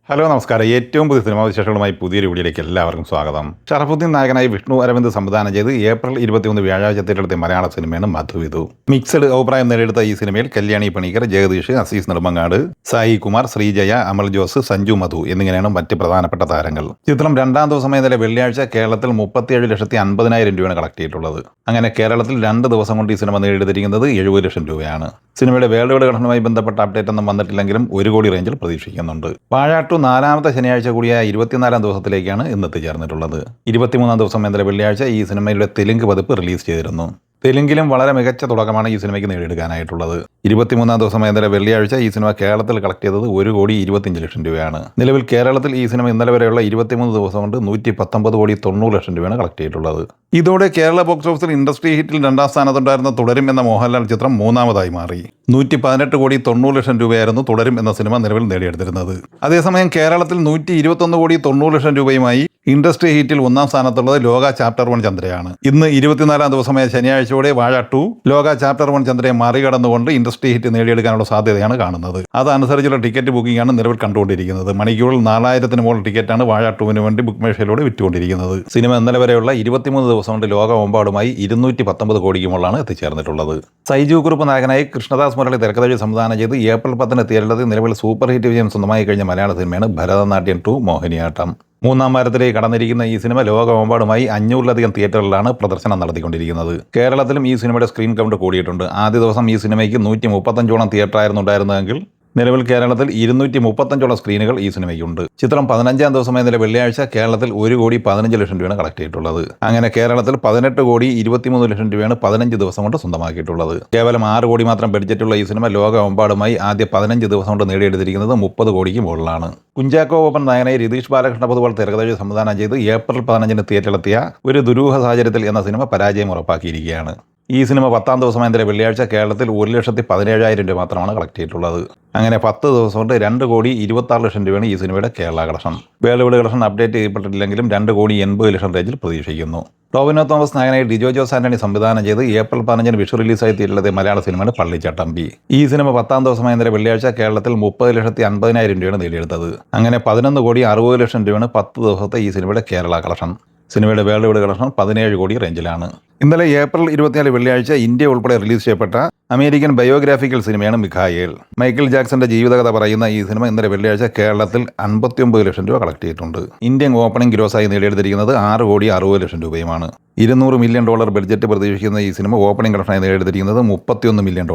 Hello നമസ്കാരം. ഏറ്റവും പുതിയ സിനിമാ വിശേഷങ്ങളുമായി പുതിയൊരു വീഡിയോയിലേക്ക് എല്ലാവർക്കും സ്വാഗതം. ഷറഫുദ്ദീൻ നായകനായി വിഷ്ണു അരവിന്ദ് സംവിധാനം ചെയ്ത് ഏപ്രിൽ 21 വ്യാഴാഴ്ച തിരഞ്ഞെടുത്ത മലയാള സിനിമയാണ് മധുവിധു. മിക്സഡ് അഭിപ്രായം നേടിയെടുത്ത ഈ സിനിമയിൽ കല്യാണി പണിക്കർ, ജഗദീഷ്, അസീസ് നെടുമങ്ങാട്, സായി കുമാർ, ശ്രീജയ, അമൽ ജോസ്, സഞ്ജു മധു എന്നിങ്ങനെയാണ് മറ്റ് പ്രധാനപ്പെട്ട താരങ്ങൾ. ചിത്രം രണ്ടാം ദിവസമായ ഇന്നലെ വെള്ളിയാഴ്ച കേരളത്തിൽ 37,50,000 രൂപയാണ് കളക്ട് ചെയ്തിട്ടുള്ളത്. അങ്ങനെ കേരളത്തിൽ 2 ദിവസം കൊണ്ട് ഈ സിനിമ നേടിയെടുത്തിരിക്കുന്നത് 70 ലക്ഷം രൂപയാണ്. സിനിമയുടെ വേൾഡ് വൈഡ് ഘടനയുമായി ബന്ധപ്പെട്ട അപ്ഡേറ്റ് ഒന്നും വന്നിട്ടില്ലെങ്കിലും 1 കോടി റേഞ്ചിൽ പ്രതീക്ഷിക്കുന്നുണ്ട്. വാഴാട്ടു 4ാമത്തെ ശനിയാഴ്ച കൂടിയ 24ാം ദിവസത്തിലേക്കാണ് ഇന്ന് എത്തിച്ചേർന്നിട്ടുള്ളത്. 23ാം ദിവസം ഇന്നലെ വെള്ളിയാഴ്ച ഈ സിനിമയുടെ തെലുങ്ക് പതിപ്പ് റിലീസ് ചെയ്തിരുന്നു. തെലുങ്കിലും വളരെ മികച്ച തുടക്കമാണ് ഈ സിനിമയ്ക്ക് നേടിയെടുക്കാനായിട്ടുള്ളത്. 23ാം ദിവസം ഇന്നലെ വെള്ളിയാഴ്ച ഈ സിനിമ കേരളത്തിൽ കളക്ട് ചെയ്തത് 1,25 ലക്ഷം രൂപയാണ്. നിലവിൽ കേരളത്തിൽ ഈ സിനിമ ഇന്നലെ വരെയുള്ള 23 ദിവസം കൊണ്ട് 119,90 ലക്ഷം രൂപയാണ് കളക്ട് ചെയ്തിട്ടുള്ളത്. ഇതോടെ കേരള ബോക്സ് ഓഫീസിൽ ഇൻഡസ്ട്രി ഹിറ്റിൽ 2ാം സ്ഥാനത്തുണ്ടായിരുന്ന തുടരും എന്ന മോഹൻലാൽ ചിത്രം 3ാമതായി മാറി. 118,90 ലക്ഷം രൂപയായിരുന്നു തുടരും എന്ന സിനിമ നിലവിൽ നേടിയെടുത്തിരുന്നത്. അതേസമയം കേരളത്തിൽ 121,90 ലക്ഷം രൂപയുമായി ഇൻഡസ്ട്രി ഹീറ്റിൽ 1ാം സ്ഥാനത്തുള്ളത് ലോക ചാപ്റ്റർ 1 ചന്ദ്രയാണ്. ഇന്ന് 24ാം ദിവസമായ ശനിയാഴ്ചയോടെ വാഴ 2 ലോക ചാപ്റ്റർ 1 ചന്ദ്രയെ മറികടന്നുകൊണ്ട് ഇൻഡസ്ട്രി ഹിറ്റ് നേടിയെടുക്കാനുള്ള സാധ്യതയാണ് കാണുന്നത്. അതനുസരിച്ചുള്ള ടിക്കറ്റ് ബുക്കിംഗ് ആണ് നിലവിൽ കണ്ടുകൊണ്ടിരിക്കുന്നത്. മണിക്കൂറിൽ 4,000-ന് മുകളിൽ ടിക്കറ്റാണ് വാഴ 2-ന് വേണ്ടി ബുക്ക് മൈ ഷോയിലൂടെ വിറ്റുകൊണ്ടിരിക്കുന്നത്. സിനിമ ഇന്നലെ വരെയുള്ള 23 ദിവസം കൊണ്ട് ലോകമെമ്പാടുമായി 219 കോടിക്ക് മുകളിലാണ് എത്തിച്ചേർന്നിട്ടുള്ളത്. സൈജു കുറുപ്പ് നായകനായി കൃഷ്ണദാസ് മുരളി തിരക്കഥ സംവിധാനം ചെയ്ത് ഏപ്രിൽ 10-ന് തിയേറ്ററിൽ നിലവിൽ സൂപ്പർ ഹിറ്റ് വിജയം സ്വന്തമായി കഴിഞ്ഞ മലയാള സിനിമയാണ് ഭരതനാട്യം 2 മോഹിനിയാട്ടം. 3ാം വാരത്തിലേക്ക് കടന്നിരിക്കുന്ന ഈ സിനിമ ലോകമെമ്പാടുമായി 500-ലധികം തിയേറ്ററിലാണ് പ്രദർശനം നടത്തിക്കൊണ്ടിരിക്കുന്നത്. കേരളത്തിലും ഈ സിനിമയുടെ സ്ക്രീൻ കൗണ്ട് കൂടിയിട്ടുണ്ട്. ആദ്യ ദിവസം ഈ സിനിമയ്ക്ക് 135ഓളം തിയേറ്ററായിരുന്നു ഉണ്ടായിരുന്നതെങ്കിൽ നിലവിൽ കേരളത്തിൽ 235ഓളം സ്ക്രീനുകൾ ഈ സിനിമയ്ക്കുണ്ട്. ചിത്രം 15ാം ദിവസമായ ഇന്നലെ വെള്ളിയാഴ്ച കേരളത്തിൽ 1,15 ലക്ഷം രൂപയാണ് കളക്ട് ചെയ്തിട്ടുള്ളത്. അങ്ങനെ കേരളത്തിൽ 18,23 ലക്ഷം രൂപയാണ് 15 ദിവസം കൊണ്ട് സ്വന്തമാക്കിയിട്ടുള്ളത്. കേവലം 6 കോടി മാത്രം ബഡ്ജറ്റുള്ള ഈ സിനിമ ലോകമെമ്പാടുമായി ആദ്യ 15 ദിവസം കൊണ്ട് നേടിയെടുത്തിരിക്കുന്നത് 30 കോടിക്ക് മുകളിലാണ്. കുഞ്ചാക്കോ ബോബൻ നായകനായി രതീഷ് ബാലകൃഷ്ണ പൊതുവാൾ തിരക്കഥ സംവിധാനം ചെയ്ത് ഏപ്രിൽ 15-ന് തിയേറ്ററിലെത്തിയ ഒരു ദുരൂഹ സാഹചര്യത്തിൽ എന്ന സിനിമ പരാജയം ഉറപ്പാക്കിയിരിക്കുകയാണ്. ഈ സിനിമ 10ാം ദിവസമായ ഇന്നലെ വെള്ളിയാഴ്ച കേരളത്തിൽ 1,17,000 രൂപ മാത്രമാണ് കളക്ട് ചെയ്തിട്ടുള്ളത്. അങ്ങനെ 10 ദിവസം കൊണ്ട് 2,26 ലക്ഷം രൂപയാണ് ഈ സിനിമയുടെ Kerala collection. World wide collection update ചെയ്യപ്പെട്ടിട്ടില്ലെങ്കിലും 2,80 ലക്ഷം റേഞ്ചിൽ പ്രതീക്ഷിക്കുന്നു. ടോവിനോ തോമസ് നായകനായി ഡിജോ ജോസ് ആന്റണി സംവിധാനം ചെയ്ത് ഏപ്രിൽ 15-ന് വിഷു റിലീസായി തീരുള്ളത് മലയാള സിനിമയാണ് പള്ളിച്ചട്ടമ്പി. ഈ സിനിമ 10ാം ദിവസമായ ഇന്നലെ വെള്ളിയാഴ്ച കേരളത്തിൽ 30,50,000 രൂപയാണ് നേടിയെടുത്തത്. അങ്ങനെ 11,60 ലക്ഷം രൂപയാണ് 10 ദിവസത്തെ ഈ സിനിമയുടെ കേരള കളക്ഷൻ. സിനിമയുടെ വേൾഡ് വൈഡ് കളക്ഷൻ 17 കോടി റേഞ്ചിലാണ്. ഇന്നലെ ഏപ്രിൽ 24 വെള്ളിയാഴ്ച ഇന്ത്യ ഉൾപ്പെടെ റിലീസ് ചെയ്യപ്പെട്ട അമേരിക്കൻ ബയോഗ്രാഫിക്കൽ സിനിമയാണ് മിഖായേൽ. മൈക്കിൾ ജാക്സന്റെ ജീവിതകഥ പറയുന്ന ഈ സിനിമ ഇന്നലെ വെള്ളിയാഴ്ച കേരളത്തിൽ 59 ലക്ഷം രൂപ കളക്ട് ചെയ്തിട്ടുണ്ട്. ഇന്ത്യൻ ഓപ്പണിംഗ് ഗ്രോസായി നേടിയെടുത്തിരിക്കുന്നത് 6,60 ലക്ഷം രൂപയുമാണ്. $200 മില്യൺ ബഡ്ജറ്റ് പ്രതീക്ഷിക്കുന്ന ഈ സിനിമ ഓപ്പണിംഗ് കളക്ഷനായി നേടിയെടുത്തിരിക്കുന്നത് $31 മില്യൺ.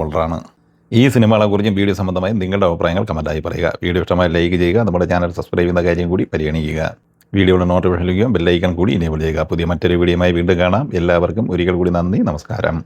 ഈ സിനിമകളെക്കുറിച്ചും വീഡിയോ സംബന്ധമായി നിങ്ങളുടെ അഭിപ്രായങ്ങൾ കമൻറ്റായി പറയുക. വീഡിയോ ഇഷ്ടമായി ലൈക്ക് ചെയ്യുക. നമ്മുടെ ചാനൽ സബ്സ്ക്രൈബ് ചെയ്യുന്ന കാര്യം കൂടി പരിഗണിക്കുക. വീഡിയോയുടെ നോട്ടിഫിക്കേഷൻ ലഭിക്കുകയും ബെല്ലൈക്കൺ കൂടി എനേബിൾ ചെയ്യുക. പുതിയ മറ്റൊരു വീഡിയോയുമായി വീണ്ടും കാണാം. എല്ലാവർക്കും ഒരിക്കൽ കൂടി നന്ദി, നമസ്കാരം.